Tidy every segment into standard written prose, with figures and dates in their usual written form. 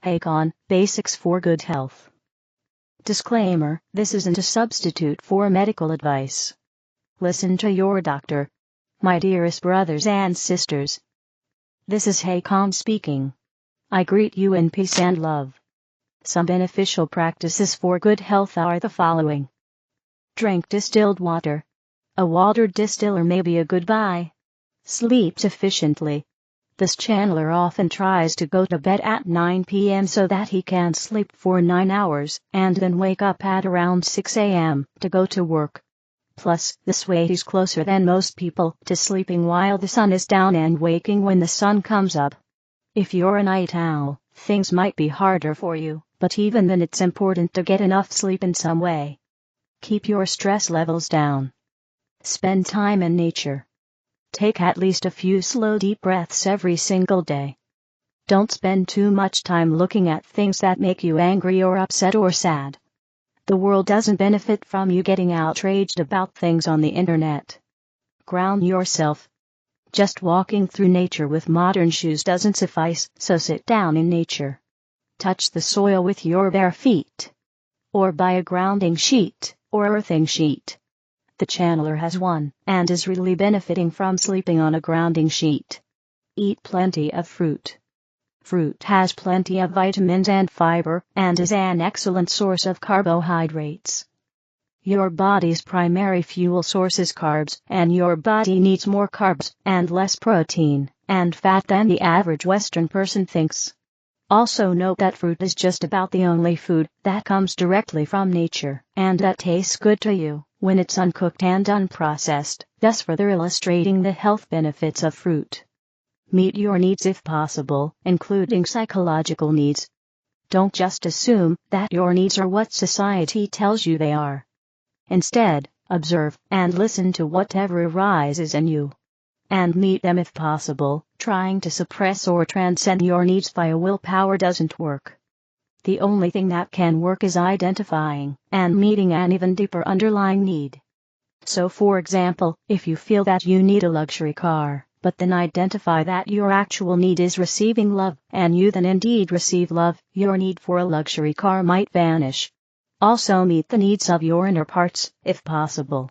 Hakann, Basics for Good Health. Disclaimer: this isn't a substitute for medical advice. Listen to your doctor. My dearest brothers and sisters, this is Hakann speaking. I greet you in peace and love. Some beneficial practices for good health are the following. Drink distilled water. A water distiller may be a good buy. Sleep sufficiently. This channeler often tries to go to bed at 9 p.m. so that he can sleep for 9 hours and then wake up at around 6 a.m. to go to work. Plus, this way he's closer than most people to sleeping while the sun is down and waking when the sun comes up. If you're a night owl, things might be harder for you, but even then it's important to get enough sleep in some way. Keep your stress levels down. Spend time in nature. Take at least a few slow deep breaths every single day. Don't spend too much time looking at things that make you angry or upset or sad. The world doesn't benefit from you getting outraged about things on the internet. Ground yourself. Just walking through nature with modern shoes doesn't suffice, so sit down in nature. Touch the soil with your bare feet. Or buy a grounding sheet, or earthing sheet. The channeler has one, and is really benefiting from sleeping on a grounding sheet. Eat plenty of fruit. Fruit has plenty of vitamins and fiber, and is an excellent source of carbohydrates. Your body's primary fuel source is carbs, and your body needs more carbs, and less protein, and fat than the average Western person thinks. Also note that fruit is just about the only food that comes directly from nature, and that tastes good to you when it's uncooked and unprocessed, thus further illustrating the health benefits of fruit. Meet your needs if possible, including psychological needs. Don't just assume that your needs are what society tells you they are. Instead, observe and listen to whatever arises in you. And meet them if possible. Trying to suppress or transcend your needs via willpower doesn't work. The only thing that can work is identifying and meeting an even deeper underlying need. So for example, if you feel that you need a luxury car, but then identify that your actual need is receiving love, and you then indeed receive love, your need for a luxury car might vanish. Also meet the needs of your inner parts, if possible.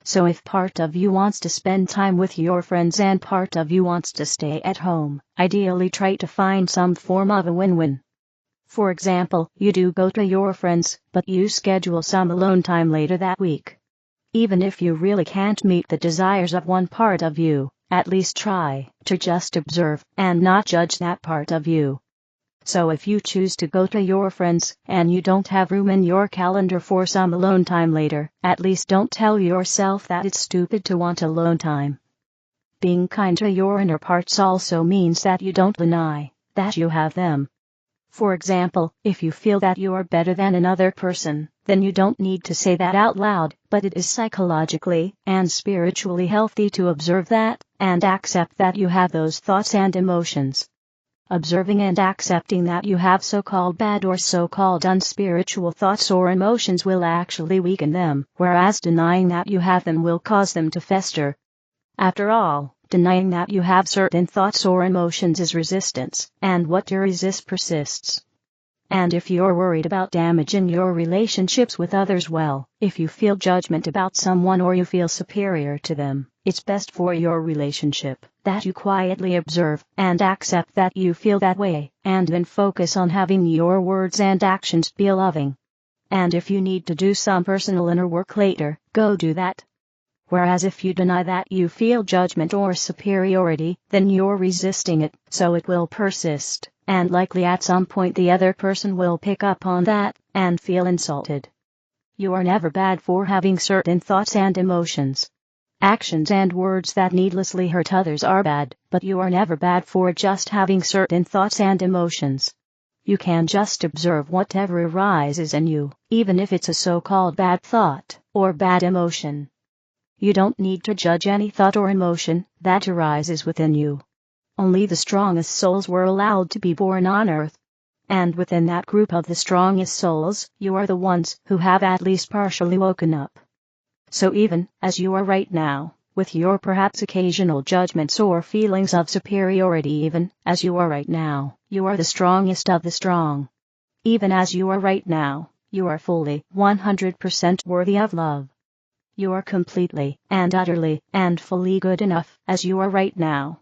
So if part of you wants to spend time with your friends and part of you wants to stay at home, ideally try to find some form of a win-win. For example, you do go to your friends, but you schedule some alone time later that week. Even if you really can't meet the desires of one part of you, at least try to just observe and not judge that part of you. So if you choose to go to your friends and you don't have room in your calendar for some alone time later, at least don't tell yourself that it's stupid to want alone time. Being kind to your inner parts also means that you don't deny that you have them. For example, if you feel that you are better than another person, then you don't need to say that out loud, but it is psychologically and spiritually healthy to observe that, and accept that you have those thoughts and emotions. Observing and accepting that you have so-called bad or so-called unspiritual thoughts or emotions will actually weaken them, whereas denying that you have them will cause them to fester. After all, denying that you have certain thoughts or emotions is resistance, and what you resist persists. And if you're worried about damaging your relationships with others, well, if you feel judgment about someone or you feel superior to them, it's best for your relationship that you quietly observe and accept that you feel that way, and then focus on having your words and actions be loving. And if you need to do some personal inner work later, go do that. Whereas if you deny that you feel judgment or superiority, then you're resisting it, so it will persist, and likely at some point the other person will pick up on that, and feel insulted. You are never bad for having certain thoughts and emotions. Actions and words that needlessly hurt others are bad, but you are never bad for just having certain thoughts and emotions. You can just observe whatever arises in you, even if it's a so-called bad thought or bad emotion. You don't need to judge any thought or emotion that arises within you. Only the strongest souls were allowed to be born on earth. And within that group of the strongest souls, you are the ones who have at least partially woken up. So even as you are right now, with your perhaps occasional judgments or feelings of superiority. Even as you are right now, you are the strongest of the strong. Even as you are right now, you are fully 100% worthy of love. You are completely and utterly and fully good enough as you are right now.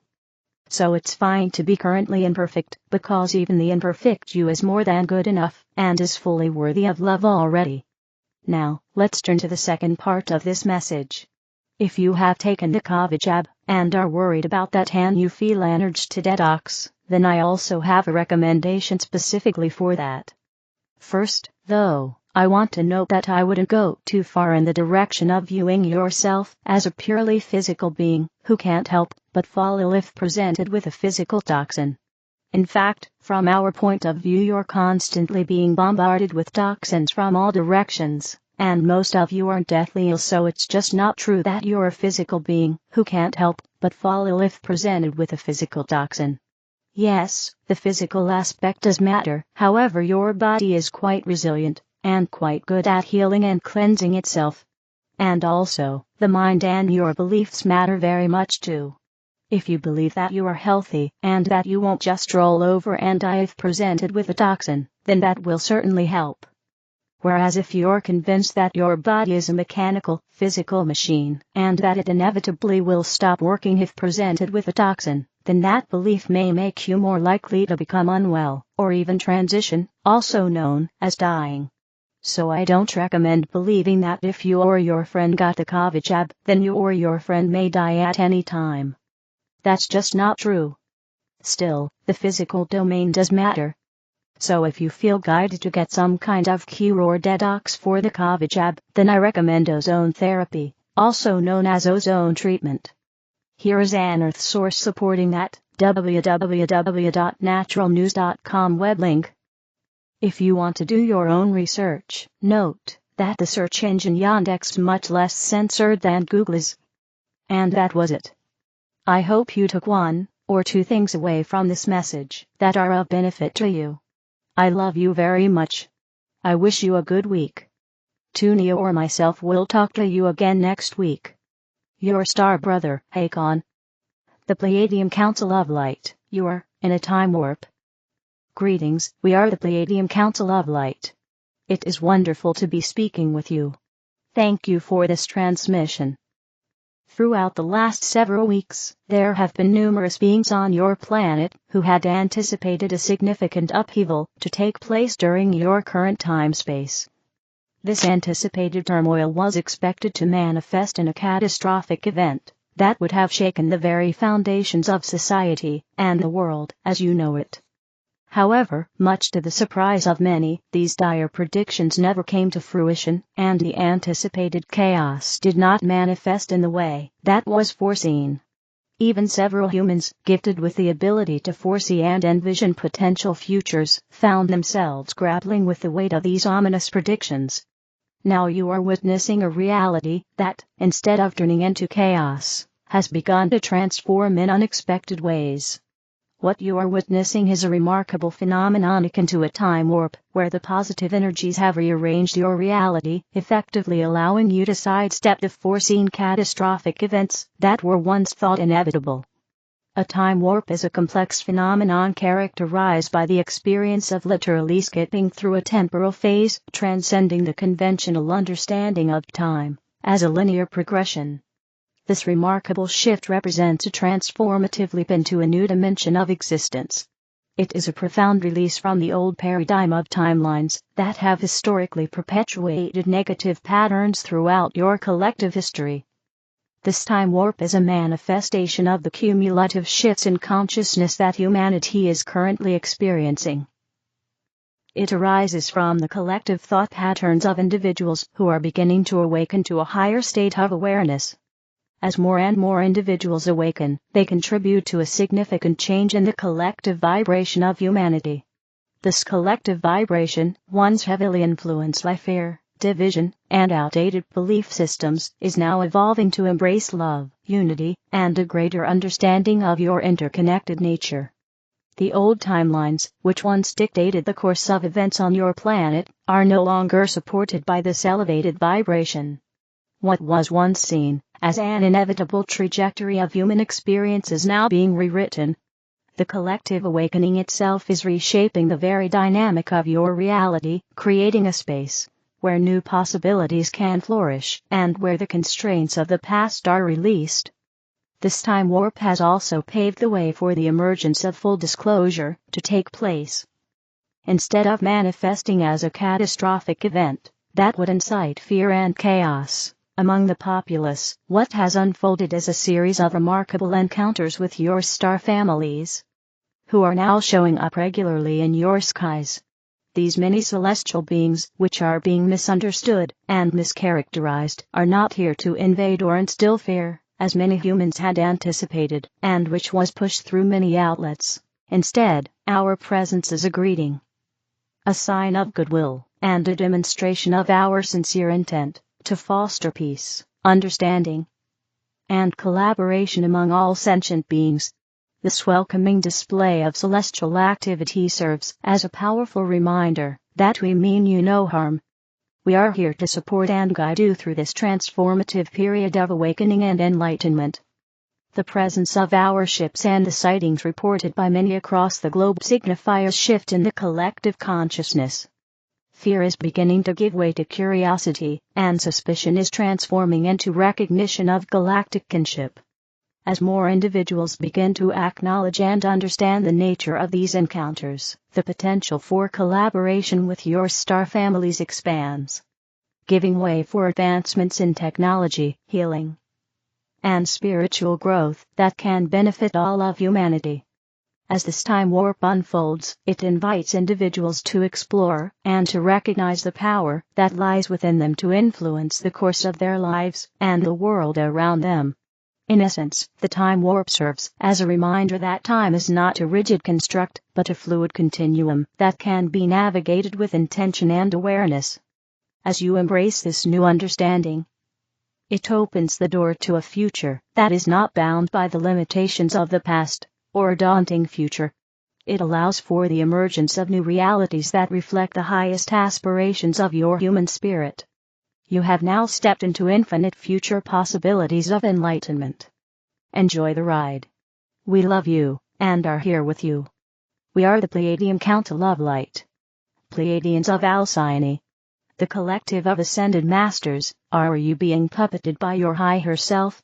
So it's fine to be currently imperfect, because even the imperfect you is more than good enough and is fully worthy of love already. Now, let's turn to the second part of this message. If you have taken the COVID jab and are worried about that and you feel an urge to detox, then I also have a recommendation specifically for that. First, though, I want to note that I wouldn't go too far in the direction of viewing yourself as a purely physical being who can't help but fall ill if presented with a physical toxin. In fact, from our point of view, you're constantly being bombarded with toxins from all directions, and most of you aren't deathly ill, so it's just not true that you're a physical being who can't help but fall ill if presented with a physical toxin. Yes, the physical aspect does matter, however your body is quite resilient, and quite good at healing and cleansing itself. And also, the mind and your beliefs matter very much too. If you believe that you are healthy, and that you won't just roll over and die if presented with a toxin, then that will certainly help. Whereas if you're convinced that your body is a mechanical, physical machine, and that it inevitably will stop working if presented with a toxin, then that belief may make you more likely to become unwell, or even transition, also known as dying. So I don't recommend believing that if you or your friend got the COVID jab, then you or your friend may die at any time. That's just not true. Still, the physical domain does matter. So if you feel guided to get some kind of cure or detox for the COVID jab, then I recommend ozone therapy, also known as ozone treatment. Here is an Earth source supporting that, www.naturalnews.com web link. If you want to do your own research, note that the search engine Yandex is much less censored than Google is. And that was it. I hope you took one or two things away from this message that are of benefit to you. I love you very much. I wish you a good week. Toonie or myself will talk to you again next week. Your star brother, Hakann. The Pleiadian Council of Light, you are in a time warp. Greetings, we are the Pleiadian Council of Light. It is wonderful to be speaking with you. Thank you for this transmission. Throughout the last several weeks, there have been numerous beings on your planet who had anticipated a significant upheaval to take place during your current time-space. This anticipated turmoil was expected to manifest in a catastrophic event that would have shaken the very foundations of society and the world as you know it. However, much to the surprise of many, these dire predictions never came to fruition, and the anticipated chaos did not manifest in the way that was foreseen. Even several humans, gifted with the ability to foresee and envision potential futures, found themselves grappling with the weight of these ominous predictions. Now you are witnessing a reality that, instead of turning into chaos, has begun to transform in unexpected ways. What you are witnessing is a remarkable phenomenon akin to a time warp, where the positive energies have rearranged your reality, effectively allowing you to sidestep the foreseen catastrophic events that were once thought inevitable. A time warp is a complex phenomenon characterized by the experience of literally skipping through a temporal phase, transcending the conventional understanding of time as a linear progression. This remarkable shift represents a transformative leap into a new dimension of existence. It is a profound release from the old paradigm of timelines that have historically perpetuated negative patterns throughout your collective history. This time warp is a manifestation of the cumulative shifts in consciousness that humanity is currently experiencing. It arises from the collective thought patterns of individuals who are beginning to awaken to a higher state of awareness. As more and more individuals awaken, they contribute to a significant change in the collective vibration of humanity. This collective vibration, once heavily influenced by fear, division, and outdated belief systems, is now evolving to embrace love, unity, and a greater understanding of your interconnected nature. The old timelines, which once dictated the course of events on your planet, are no longer supported by this elevated vibration. What was once seen as an inevitable trajectory of human experience is now being rewritten. The collective awakening itself is reshaping the very dynamic of your reality, creating a space where new possibilities can flourish and where the constraints of the past are released. This time warp has also paved the way for the emergence of full disclosure to take place. Instead of manifesting as a catastrophic event that would incite fear and chaos among the populace, what has unfolded is a series of remarkable encounters with your star families, who are now showing up regularly in your skies. These many celestial beings, which are being misunderstood and mischaracterized, are not here to invade or instill fear, as many humans had anticipated, and which was pushed through many outlets. Instead, our presence is a greeting, a sign of goodwill, and a demonstration of our sincere intent to foster peace, understanding, and collaboration among all sentient beings. This welcoming display of celestial activity serves as a powerful reminder that we mean you no harm. We are here to support and guide you through this transformative period of awakening and enlightenment. The presence of our ships and the sightings reported by many across the globe signify a shift in the collective consciousness. Fear is beginning to give way to curiosity, and suspicion is transforming into recognition of galactic kinship. As more individuals begin to acknowledge and understand the nature of these encounters, the potential for collaboration with your star families expands, giving way for advancements in technology, healing, and spiritual growth that can benefit all of humanity. As this time warp unfolds, it invites individuals to explore and to recognize the power that lies within them to influence the course of their lives and the world around them. In essence, the time warp serves as a reminder that time is not a rigid construct, but a fluid continuum that can be navigated with intention and awareness. As you embrace this new understanding, it opens the door to a future that is not bound by the limitations of the past or a daunting future. It allows for the emergence of new realities that reflect the highest aspirations of your human spirit. You have now stepped into infinite future possibilities of enlightenment. Enjoy the ride. We love you, and are here with you. We are the Pleiadian Council of Light. Pleiadians of Alcyone. The collective of ascended masters. Are you being puppeted by your higher self?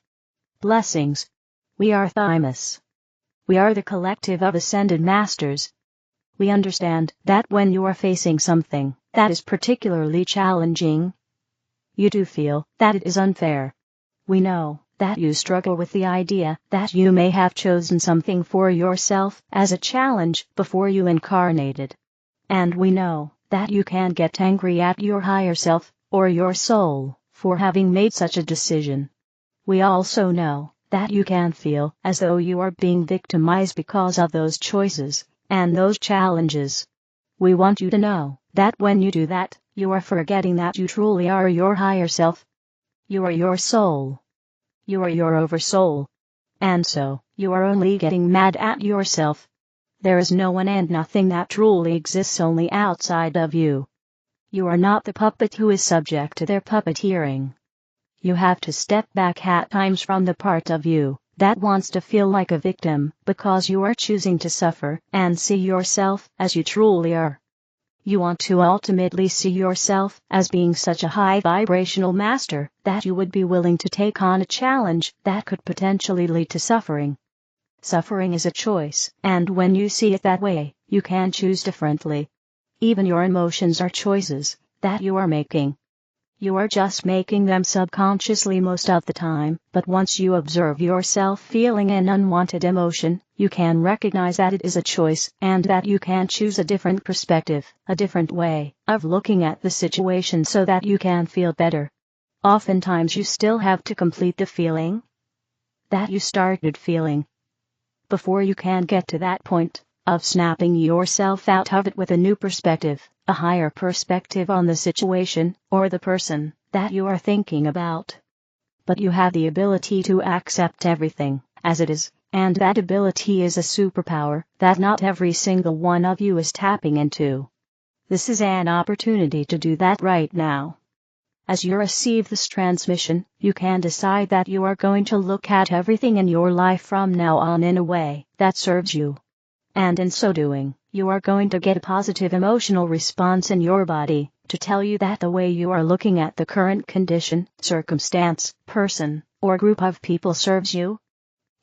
Blessings. We are Thymus. We are the collective of ascended masters. We understand that when you are facing something that is particularly challenging, you do feel that it is unfair. We know that you struggle with the idea that you may have chosen something for yourself as a challenge before you incarnated. And we know that you can get angry at your higher self, or your soul, for having made such a decision. We also know that you can feel as though you are being victimized because of those choices and those challenges. We want you to know that when you do that, you are forgetting that you truly are your higher self. You are your soul. You are your oversoul. And so, you are only getting mad at yourself. There is no one and nothing that truly exists only outside of you. You are not the puppet who is subject to their puppeteering. You have to step back at times from the part of you that wants to feel like a victim because you are choosing to suffer and see yourself as you truly are. You want to ultimately see yourself as being such a high vibrational master that you would be willing to take on a challenge that could potentially lead to suffering. Suffering is a choice, and when you see it that way, you can choose differently. Even your emotions are choices that you are making. You are just making them subconsciously most of the time, but once you observe yourself feeling an unwanted emotion, you can recognize that it is a choice and that you can choose a different perspective, a different way of looking at the situation so that you can feel better. Oftentimes you still have to complete the feeling that you started feeling before you can get to that point of snapping yourself out of it with a new perspective, a higher perspective on the situation or the person that you are thinking about. But you have the ability to accept everything as it is, and that ability is a superpower that not every single one of you is tapping into. This is an opportunity to do that right now. As you receive this transmission, you can decide that you are going to look at everything in your life from now on in a way that serves you. And in so doing, you are going to get a positive emotional response in your body to tell you that the way you are looking at the current condition, circumstance, person, or group of people serves you.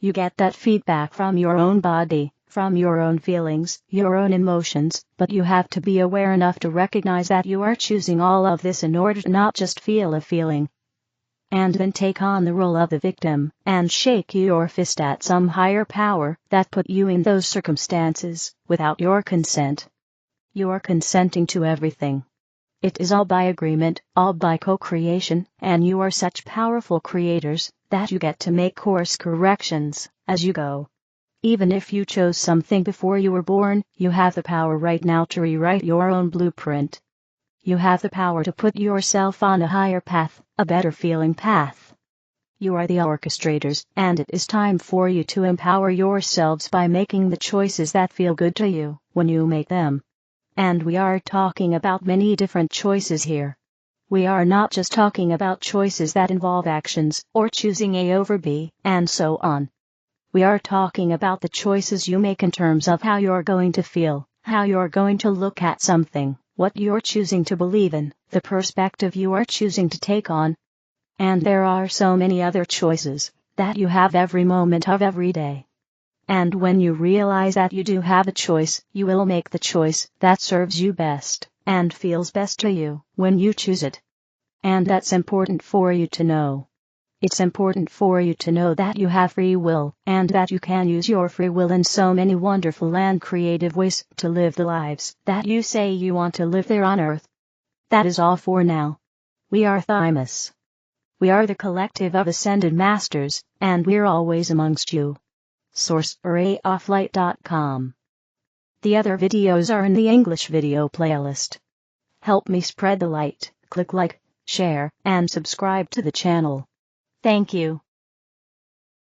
You get that feedback from your own body, from your own feelings, your own emotions, but you have to be aware enough to recognize that you are choosing all of this in order to not just feel a feeling, and then take on the role of the victim, and shake your fist at some higher power that put you in those circumstances, without your consent. You are consenting to everything. It is all by agreement, all by co-creation, and you are such powerful creators that you get to make course corrections as you go. Even if you chose something before you were born, you have the power right now to rewrite your own blueprint. You have the power to put yourself on a higher path, a better feeling path. You are the orchestrators, and it is time for you to empower yourselves by making the choices that feel good to you when you make them. And we are talking about many different choices here. We are not just talking about choices that involve actions, or choosing A over B, and so on. We are talking about the choices you make in terms of how you're going to feel, how you're going to look at something, what you're choosing to believe in, the perspective you are choosing to take on. And there are so many other choices that you have every moment of every day. And when you realize that you do have a choice, you will make the choice that serves you best, and feels best to you, when you choose it. And that's important for you to know. It's important for you to know that you have free will, and that you can use your free will in so many wonderful and creative ways to live the lives that you say you want to live there on Earth. That is all for now. We are Thymus. We are the collective of ascended masters, and we're always amongst you. Source: arrayofflight.com. The other videos are in the English video playlist. Help me spread the light. Click like, share, and subscribe to the channel. Thank you.